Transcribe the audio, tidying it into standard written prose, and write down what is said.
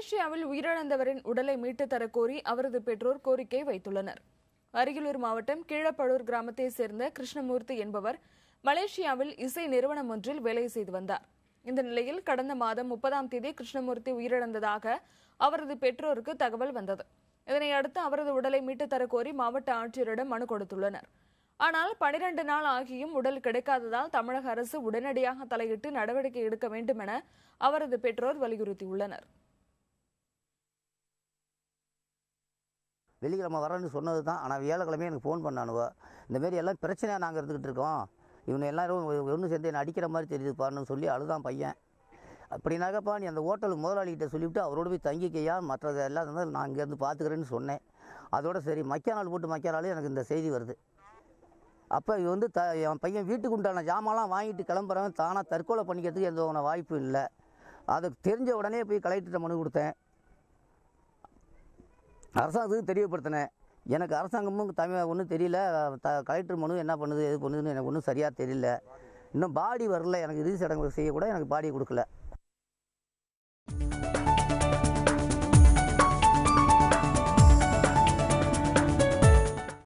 மலேசியாவில் உயிரிழந்தவரின் உடலை மீட்டு தரக்கோரி அவரது பெற்றோர் கோரிக்கை வைத்துள்ளனர். அரியலூர் மாவட்டம் கீழப்பழூர் கிராமத்தைச் சேர்ந்த கிருஷ்ணமூர்த்தி என்பவர் மலேசியாவில் இசை நிறுவனம் ஒன்றில் வேலை செய்து வந்தார். இந்த நிலையில் கடந்த மாதம் 30ஆம் தேதி கிருஷ்ணமூர்த்தி உயிரிழந்ததாக அவரது பெற்றோருக்கு தகவல் வந்தது. இதனையடுத்து அவரது உடலை மீட்டு தரக்கோரி மாவட்ட ஆட்சியரிடம் மனு கொடுத்துள்ளனர். ஆனால் 12 நாள் ஆகியும் உடல் கிடைக்காததால் தமிழக அரசு உடனடியாக தலையிட்டு நடவடிக்கை எடுக்க வேண்டும் என அவரது பெற்றோர் வலியுறுத்தியுள்ளனர். வெள்ளிக்கிழமை வரேன்னு சொன்னது தான். ஆனால் வியாழக்கிழமையே எனக்கு ஃபோன் பண்ணானுவோ, இந்தமாரி எல்லாம் பிரச்சனையாக நாங்கள் இருந்துக்கிட்டு இருக்கோம், இவங்க எல்லாரும் ஒன்று சேர்ந்து என்னை அடிக்கிற மாதிரி தெரியுதுப்பான்னு சொல்லி அழுதான் பையன். அப்படின்னாக்கப்பா நீ அந்த ஹோட்டல் முதலாளிகிட்ட சொல்லிவிட்டு அவரோட போய் தங்கிக்கையா, மற்றது எல்லாம் இருந்தால் நான் இங்கேருந்து பார்த்துக்கிறேன்னு சொன்னேன். அதோட சரி மக்கிய நாள் போட்டு மக்கிய நாள் எனக்கு இந்த செய்தி வருது. அப்போ இது வந்து என் பையன் வீட்டுக்கு உண்டான ஜாமான்லாம் வாங்கிட்டு கிளம்புறவன் தானாக தற்கொலை பண்ணிக்கிறதுக்கு எந்த வாய்ப்பு இல்லை. அதுக்கு தெரிஞ்ச உடனே போய் கலெக்டர்கிட்ட மனு கொடுத்தேன், அரசாங்கத்துக்கு தெரியப்படுத்தினேன். எனக்கு அரசாங்கமும் ஒன்றும் தெரியல, கலெக்டர் மனு என்ன பண்ணுது எது பண்ணுதுன்னு எனக்கு ஒன்றும் சரியாக தெரியல. இன்னும் பாடி வரல, எனக்கு இறுதி சடங்கு செய்யக்கூட எனக்கு பாடி கொடுக்கல.